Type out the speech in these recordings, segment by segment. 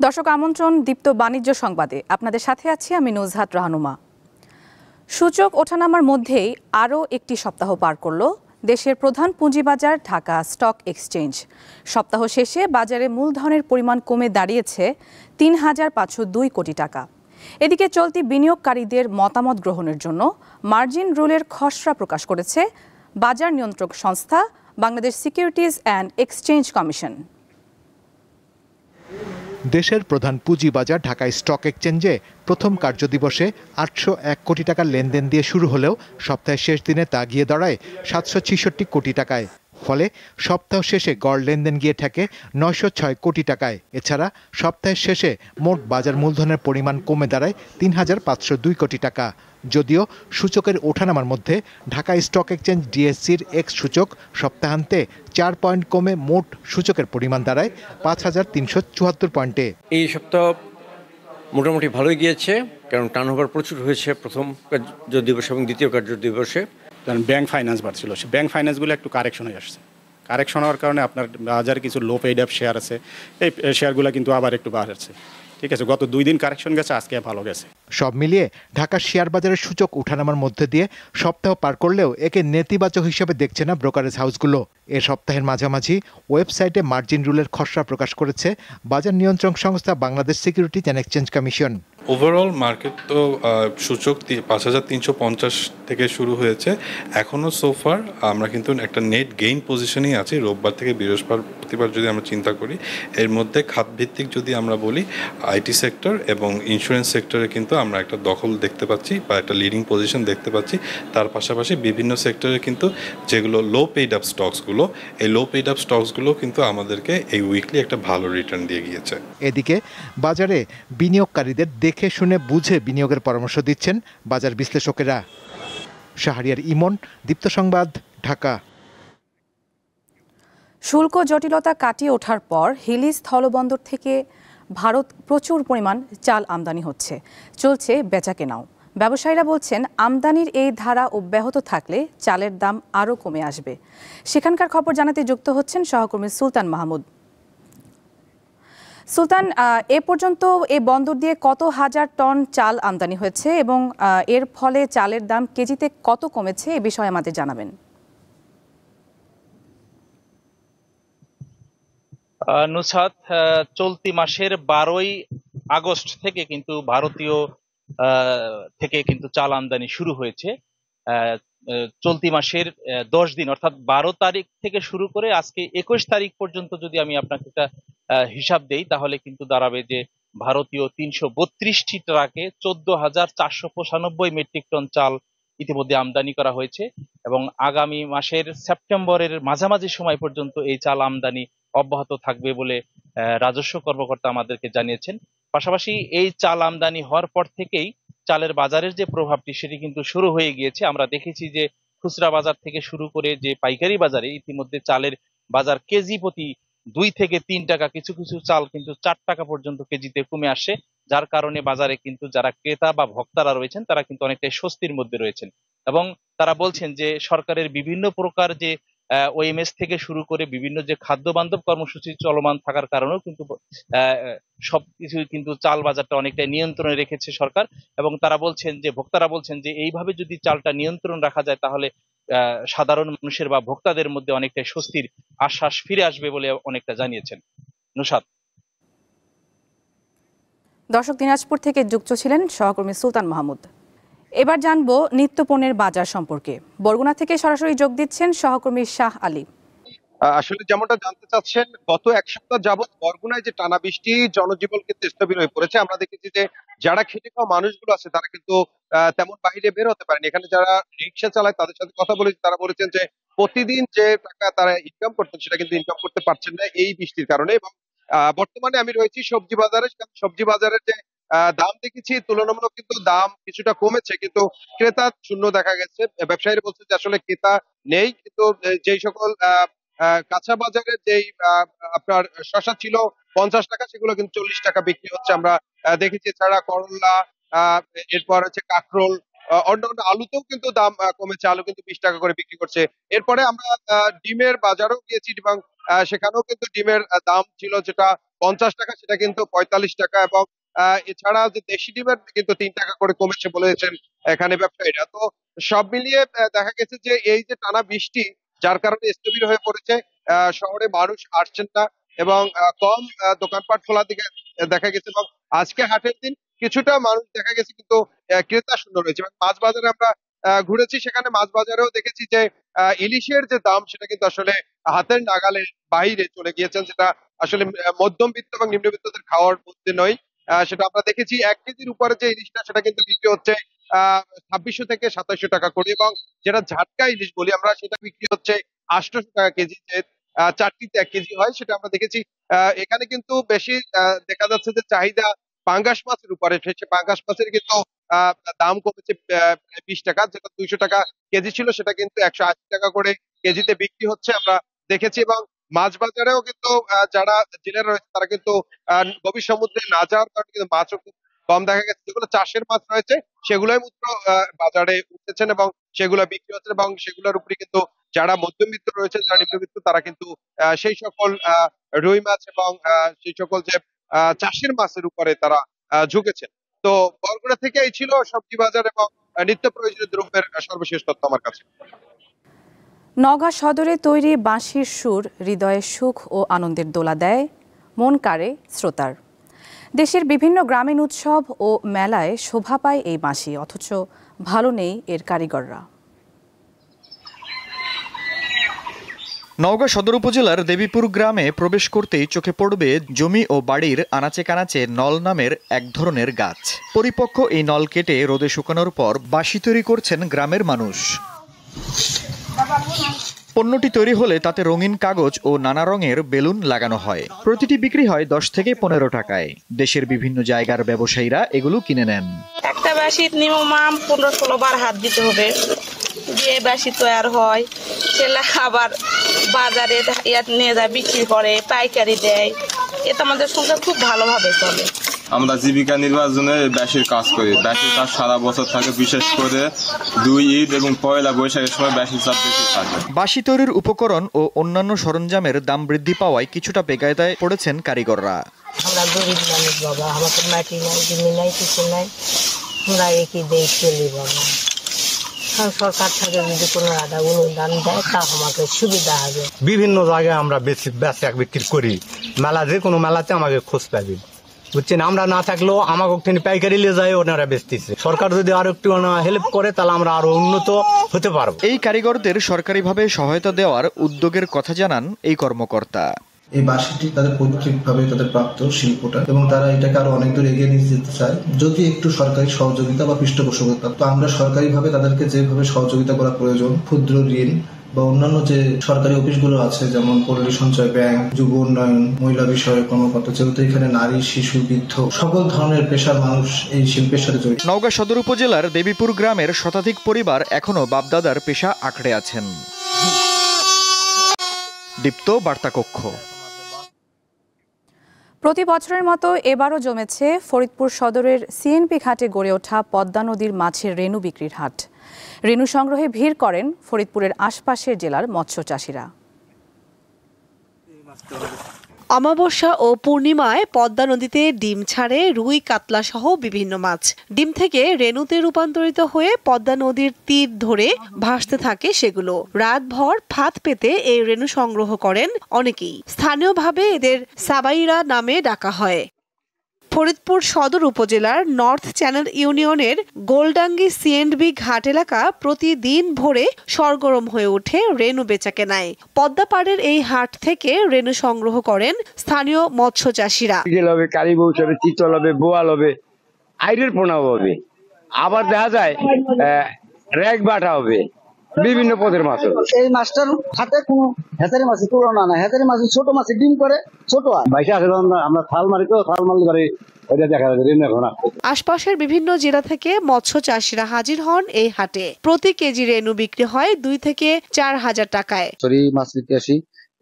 দর্শক আমন্ত্রণ দীপ্ত বাণিজ্য সংবাদে আপনাদের সাথে আছি আমি নুজহাত রাহনুমা। সূচক ওঠানামার মধ্যেই আরও একটি সপ্তাহ পার করল দেশের প্রধান পুঁজিবাজার ঢাকা স্টক এক্সচেঞ্জ। সপ্তাহ শেষে বাজারে মূলধনের পরিমাণ কমে দাঁড়িয়েছে ৩,৫০২ কোটি টাকা। এদিকে চলতি বিনিয়োগকারীদের মতামত গ্রহণের জন্য মার্জিন রুলের খসড়া প্রকাশ করেছে বাজার নিয়ন্ত্রক সংস্থা Bangladesh securities and exchange commission. দেশের প্রধান পুঁজিবাজার ঢাকা স্টক এক্সচেঞ্জে প্রথম কার্যদিবসে ৮০১ কোটি টাকার লেনদেন দিয়ে শুরু হলেও সপ্তাহের শেষ দিনে তা গিয়ে দাঁড়ায় ৭৬৬ কোটি টাকায়। ফলে সপ্তাহ শেষে গড় লেনদেন গিয়ে ঠেকে ৯০৬ কোটি টাকায়। এছাড়া সপ্তাহের শেষে মোট বাজার মূলধনের পরিমাণ কমে দাঁড়ায় ৩,৫০২ কোটি টাকা। যদিও সূচকের ওঠানামার মধ্যে ঢাকা স্টক এক্সচেঞ্জ ডিএসসির এক্স সূচক সপ্তাহান্তে ৪ পয়েন্ট কমে মোট সূচকের পরিমাণ দাঁড়ায় ৫,৩৭৪ পয়েন্টে। এই সপ্তাহ মোটামুটি ভালোই গিয়েছে, কারণ টার্নওভার প্রচুর হয়েছে প্রথম কার্যদিবস এবং দ্বিতীয় কার্যদিবসে। ব্যাংক ফাইন্যান্স বাড়ছিল, সে ব্যাংক ফাইন্যান্সগুলো একটু কারেকশন হয়ে আসছে। কারেকশন হওয়ার কারণে আপনার বাজারে কিছু লো পেইড অ্যাপ শেয়ার আছে, এই শেয়ারগুলো কিন্তু আবার একটু বাড়ছে। ঠিক আছে, গত 2 দিন কারেকশন গেছে, আজকে ভালো গেছে। সব মিলিয়ে ঢাকার শেয়ার বাজারের সূচক ওঠানামার মধ্যে দিয়ে সপ্তাহ পার করলেও একে নেতিবাচক হিসেবে দেখছে না ব্রোকারেজ হাউসগুলো। এ সপ্তাহের মাঝামাঝি ওয়েবসাইটে মার্জিন রুলের খসড়া প্রকাশ করেছে বাজার নিয়ন্ত্রক সংস্থা Bangladesh securities and exchange commission. Overall market তো সূচক ৫,৩৫০ থেকে শুরু হয়েছে। এখনও সোফার আমরা কিন্তু একটা নেট গেইন পজিশনেই আছি। রোববার থেকে বৃহস্পতিবার যদি আমরা চিন্তা করি, এর মধ্যে খাতভিত্তিক যদি আমরা বলি আইটি সেক্টর এবং ইন্স্যুরেন্স সেক্টরে কিন্তু আমরা একটা দখল দেখতে পাচ্ছি বা একটা লিডিং পজিশন দেখতে পাচ্ছি। তার পাশাপাশি বিভিন্ন সেক্টরে কিন্তু যেগুলো লো পেইড আপ স্টকসগুলো, এই লো পেইড আপ স্টকসগুলো কিন্তু আমাদেরকে এই উইকলি একটা ভালো রিটার্ন দিয়ে গিয়েছে। এদিকে বাজারে বিনিয়োগকারীদের দেখে শুনে বুঝে বিনিয়োগের পরামর্শ দিচ্ছেন বাজার বিশ্লেষকেরা। শাহরিয়ার ইমন, দীপ্ত সংবাদ, ঢাকা। শুল্ক জটিলতা কাটিয়ে ওঠার পর হিলি স্থলবন্দর থেকে ভারত প্রচুর পরিমাণ চাল আমদানি হচ্ছে, চলছে বেচাকেনাও। ব্যবসায়ীরা বলছেন আমদানির এই ধারা অব্যাহত থাকলে চালের দাম আরও কমে আসবে। সেখানকার খবর জানাতে যুক্ত হচ্ছেন সহকর্মী সুলতান মাহমুদ। সুলতান, এ পর্যন্ত এই বন্দর দিয়ে কত হাজার টন চাল আমদানি হয়েছে এবং এর ফলে চালের দাম কেজিতে কত কমেছে, এ বিষয়ে আমাদের জানাবেন। নুসরাত, চলতি মাসের 12ই আগস্ট থেকে কিন্তু ভারতীয় থেকে কিন্তু চাল আমদানি শুরু হয়েছে। চলতি মাসের 10 দিন অর্থাৎ 12 তারিখ থেকে শুরু করে আজকে 21 তারিখ পর্যন্ত যদি আমি আপনাকে একটা হিসাব দেই, তাহলে কিন্তু দাঁড়াবে যে ভারতীয় 332টি ট্রাকে 14,495 মেট্রিক টন চাল ইতিমধ্যে আমদানি করা হয়েছে এবং আগামী মাসের সেপ্টেম্বরের মাঝামাঝি সময় পর্যন্ত এই চাল আমদানি অব্যাহত থাকবে বলে রাজস্ব কর্মকর্তা আমাদেরকে জানিয়েছেন। পাশাপাশি এই চাল আমদানি হওয়ার পর থেকেই চালের বাজারের যে প্রভাবটি সেটি কিন্তু শুরু হয়ে গিয়েছে। আমরা দেখেছি যে খুচরা বাজার থেকে শুরু করে যে পাইকারি বাজারে ইতিমধ্যে চালের বাজার কেজি প্রতি 2 থেকে 3 টাকা, কিছু কিছু চাল কিন্তু 4 টাকা পর্যন্ত কেজিতে কমে আসে, যার কারণে বাজারে কিন্তু যারা ক্রেতা বা ভোক্তারা রয়েছেন তারা কিন্তু অনেকটাই স্বস্তির মধ্যে রয়েছেন এবং তারা বলছেন যে সরকারের বিভিন্ন প্রকার যে ওএমএস থেকে শুরু করে বিভিন্ন যে খাদ্য বান্ধব কর্মসূচি চলমান থাকার কারণেও কিন্তু সবকিছু কিন্তু চাল বাজারটা অনেকটাই নিয়ন্ত্রণে রেখেছে সরকার এবং তারা বলছেন যে ভোক্তারা বলছেন যে এইভাবে যদি চালটা নিয়ন্ত্রণ রাখা যায় তাহলে সাধারণ মানুষের বা ভোক্তাদের মধ্যে অনেকটাই স্বস্তির আশ্বাস ফিরে আসবে বলে অনেকটা জানিয়েছেন। নুসরাত। দর্শক, দিনাজপুর থেকে যুক্ত ছিলেন সহকর্মী সুলতান মাহমুদ। এবার জানবো নিত্যপণ্যের বাজার সম্পর্কে। বরগুনা থেকে সরাসরি যোগ দিচ্ছেন সহকর্মী শাহ আলী। আসলে যেমনটা জানতে চাচ্ছেন, গত 1 সপ্তাহ যাবৎ বরগুনায় যে টানা বৃষ্টি জনজীবন কিন্তু স্থবির হয়ে পড়েছে। আমরা দেখেছি যে যারা খেটে খাওয়া মানুষগুলো আছে তারা কিন্তু তেমন বাইরে বের হতে পারেনি। এখানে যারা রিক্সা চালায় তাদের সাথে কথা বলেছি, তারা বলেছেন যে প্রতিদিন যে টাকা তারা ইনকাম করতেন সেটা কিন্তু ইনকাম করতে পারছেন না এই বৃষ্টির কারণে। এবং বর্তমানে আমি রয়েছি সবজি বাজারে। সবজি বাজারের যে দাম দেখেছি তুলনামূলক কিন্তু দাম কিছুটা কমেছে, কিন্তু ক্রেতা শূন্য দেখা গেছে। ব্যবসায়ীরা বলছে যে আসলে ক্রেতা নেই, কিন্তু যেই সকল কাঁচা বাজারে যেই আপনার শসা ছিল 50 টাকা, সেগুলো কিন্তু 40 টাকা বিক্রি হচ্ছে আমরা দেখেছি। এছাড়া করলা, এরপর হচ্ছে কাঁকরোল, অন্যান্য আলুতেও কিন্তু দাম কমেছে। আলু কিন্তু 20 টাকা করে বিক্রি করছে। এরপরে আমরা ডিমের বাজারেও গিয়েছি এবং সেখানেও কিন্তু ডিমের দাম ছিল যেটা 50 টাকা সেটা কিন্তু 45 টাকা, এবং এছাড়া যে দেশি ডিমের কিন্তু 3 টাকা করে কমেছে বলেছেন এখানে ব্যবসায়ীরা। তো সব মিলিয়ে দেখা গেছে যে এই যে টানা বৃষ্টি, যার কারণে স্থবির হয়ে পড়েছে শহরে, মানুষ আসছেন না এবং কম দোকানপাট খোলার দিকে দেখা গেছে। এবং আজকে হাটের দিন কিছুটা মানুষ দেখা গেছে কিন্তু ক্রেতা শূন্য রয়েছে। এবং মাছ বাজারে আমরা ঘুরেছি, সেখানে মাছ বাজারেও দেখেছি যে ইলিশের যে দাম সেটা কিন্তু আসলে হাতের নাগালের বাইরে চলে গিয়েছেন, যেটা আসলে মধ্যমবিত্ত এবং নিম্নবিত্তদের খাওয়ার মধ্যে নয়। সেটা আমরা দেখেছি 1 কেজির উপরে যে ইলিশটা সেটা কিন্তু বিক্রি হচ্ছে 2600 থেকে 2700 টাকা করে, এবং যেটা ঝাটকা ইলিশ বলি আমরা সেটা বিক্রি হচ্ছে 800 টাকা কেজি। যে 4টিতে 1 কেজি হয় সেটা আমরা দেখেছি। এখানে কিন্তু বেশি দেখা যাচ্ছে যে চাহিদা পাঙ্গাস মাছের উপরে। সে পাঙ্গাস মাছের কিন্তু দাম কমেছে প্রায় 20 টাকা, যেটা 200 টাকা কেজি ছিল সেটা কিন্তু 180 টাকা করে কেজিতে বিক্রি হচ্ছে আমরা দেখেছি। এবং মাছ বাজারেও কিন্তু যারা জেলেরা রয়েছে তারা কিন্তু গভীর সমুদ্রে না যাওয়ার কারণে কিন্তু মাছও খুব কম দেখা গেছে। যেগুলো চাষের মাছ রয়েছে সেগুলোই মাত্র বাজারে উঠতেছেন এবং সেগুলো বিক্রি হচ্ছে, এবং সেগুলোর উপরে কিন্তু যারা মধ্যবিত্ত রয়েছে, যারা নিম্নবিত্ত, তারা কিন্তু সেই সকল রুই মাছ এবং সেই সকল যে চাষের মাছের উপরে তারা ঝুঁকেছেন। তো বরগুনা থেকে এই ছিল সবজি বাজার এবং নিত্য প্রয়োজনীয় দ্রব্যের সর্বশেষ তথ্য আমার কাছে। নওগাঁ সদরে তৈরি বাঁশির সুর হৃদয়ে সুখ ও আনন্দের দোলা দেয়, মন কাড়ে শ্রোতার। দেশের বিভিন্ন গ্রামীণ উৎসব ও মেলায় শোভা পায় এই বাঁশি, অথচ ভালো নেই এর কারিগররা। নওগাঁ সদর উপজেলার দেবীপুর গ্রামে প্রবেশ করতেই চোখে পড়বে জমি ও বাড়ির আনাচে কানাচে নল নামের এক ধরনের গাছ। পরিপক্ক এই নল কেটে রোদে শুকানোর পর বাঁশি তৈরি করছেন গ্রামের মানুষ। পণ্যটি তৈরি হলে তাতে রঙিন কাগজ ও নানা রঙের বেলুন লাগানো হয়। প্রতিটি বিক্রি হয় 10 থেকে 15 টাকায়। দেশের বিভিন্ন জায়গার ব্যবসায়ীরা এগুলো কিনে নেন। একটা বাঁশি মিনিমাম 15-16 বার হাত দিতে হবে, যে বাঁশি তৈরি হয় সেটা আবার বাজারে নিয়ে যায় বিক্রি করে, পাইকারি দেয়। এটা আমাদের সংসার খুব ভালোভাবে চলে। আমরা জীবিকা নির্বাচনে বাঁশির কাজ করি। বাঁশির কাজ সারা বছর থাকে, বিশেষ করে 2 ঈদ এবং পয়লা বৈশাখের সময় বাঁশির চাপ বেশি থাকে। বাঁশি তৈরির উপকরণ ও অন্যান্য সরঞ্জামের দাম বৃদ্ধি পাওয়ায় কিছুটা বেকায়দায় পড়েছেন কারিগররা। আমরা গরিব মানুষ বাবা, আমাদের মাটি নাই, জমি নাই, কিছু নাই, আমরা একই দেই চলি বাবা। সরকার থেকে যদি কোনো অনুদান দেয় তা আমাকে সুবিধা হবে। বিভিন্ন জায়গায় আমরা বেচা বিক্রি করি, মেলা যে কোনো মেলাতে আমাকে খোঁজ পাবি, বুঝছেন। আমরা না থাকলেও আমাকে পাইকারি নিয়ে যায়, ওনারা বেচতেছে। সরকার যদি আরো একটু হেল্প করে তাহলে আমরা আরো উন্নত হতে পারবো। এই কারিগরদের সরকারিভাবে সহায়তা দেওয়ার উদ্যোগের কথা জানান এই কর্মকর্তা। এই বাঁশিটি তাদের পৈতৃকভাবে তাদের প্রাপ্ত শিল্পটা, এবং তারা এটাকে আরো অনেক দূর এগিয়ে নিয়ে যেতে চায় যদি একটু সরকারি সহযোগিতা বা পৃষ্ঠপোষকতা। তো আমরা সরকারিভাবে তাদেরকে যেভাবে সহযোগিতা করা প্রয়োজন, ক্ষুদ্র ঋণ বা অন্যান্য যে সরকারি অফিসগুলো আছে, যেমন পল্লী সঞ্চয় ব্যাংক, যুব উন্নয়ন, মহিলা বিষয়ক কর্মকর্তা, যেহেতু এখানে নারী, শিশু, বৃদ্ধ সকল ধরনের পেশার মানুষ এই শিল্পের সাথে জড়িত। নওগাঁ সদর উপজেলার দেবীপুর গ্রামের শতাধিক পরিবার এখনো বাপদাদার পেশা আঁকড়ে আছেন। দীপ্ত বার্তা কক্ষ। প্রতি বছরের মতো এবারও জমেছে ফরিদপুর সদরের সিএনপি ঘাটে গড়ে ওঠা পদ্মা নদীর মাছের রেণু বিক্রির হাট। রেণু সংগ্রহে ভিড় করেন ফরিদপুরের আশপাশের জেলার মৎস্য চাষিরা। অমাবস্যা ও পূর্ণিমায় পদ্মা নদীতে ডিম ছাড়ে রুই, কাতলা সহ বিভিন্ন মাছ। ডিম থেকে রেণুতে রূপান্তরিত হয়ে পদ্মা নদীর তীর ধরে ভাসতে থাকে সেগুলো। রাতভর ফাঁদ পেতে এই রেণু সংগ্রহ করেন অনেকেই। স্থানীয়ভাবে এদের সাবাইরা নামে ডাকা হয়। ফরিদপুর সদর উপজেলার নর্থ চ্যানেল ইউনিয়নের গোলডাঙ্গি সিএনবি ঘাট এলাকা প্রতিদিন ভোরে সরগরম হয়ে ওঠে রেণু বেচাকেনায়। পদ্মা পাড়ের এই হাট থেকে রেণু সংগ্রহ করেন স্থানীয় মৎস্য চাষিরা। কালীবৌসবে, চিতল হবে, বোয়াল হবে, আইরের পোনা হবে, আবার দেখা যায় রেক বাটা হবে, বিভিন্ন পদের মাছ। এই মাছটার হাতে কোনো হেতারি মাছের তুলনা না। হেতারি মাছ ছোট মাছের ডিম করে ছোট হয়। ভাইসা আছে আমরা থাল মারি, তো থাল মারলে পারে ওইটা দেখা যায়। আশপাশের বিভিন্ন জেলা থেকে মৎস্য চাষিরা হাজির হন এই হাটে। প্রতি কেজি রেণু বিক্রি হয় 2 থেকে 4 হাজার টাকায়। মাছ নিতে আসি,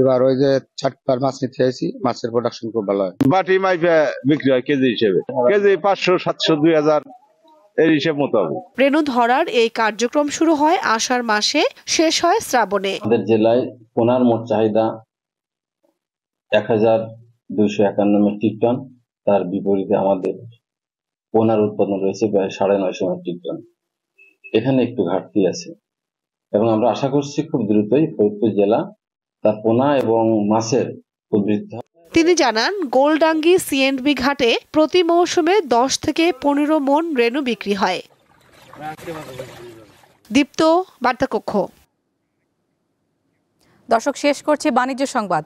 এবার ওই যে 4 মাছ নিতে আসি, মাছের প্রোডাকশন খুব ভালো হয়। বাটি মাইপে বিক্রি হয় কেজি হিসেবে, কেজি 500, 700, 2000 এর হিসেব মতো। রেণু ধরার এই কার্যক্রম শুরু হয় আষাঢ় মাসে, শেষ হয় শ্রাবণে। আমাদের জেলায় পোনার মোট চাহিদা 1000 251 মেট্রিক টন। তার বিপরীতে আমাদের পোনার উৎপাদন রয়েছে প্রায় 950 মেট্রিক টন। এখানে একটু ঘাটতি আছে এবং আমরা আশা করছি খুব দ্রুতই ফরিদপুর জেলা তার পোনা এবং মাছের উদ্বৃত্ত। তিনি জানান, গোলডাঙ্গি সিএনবি ঘাটে প্রতি মৌসুমে 10 থেকে 15 মণ রেনু বিক্রি হয়। দীপ্ত, বার্তা কক্ষ। দর্শক, শেষ করছি বাণিজ্য সংবাদ।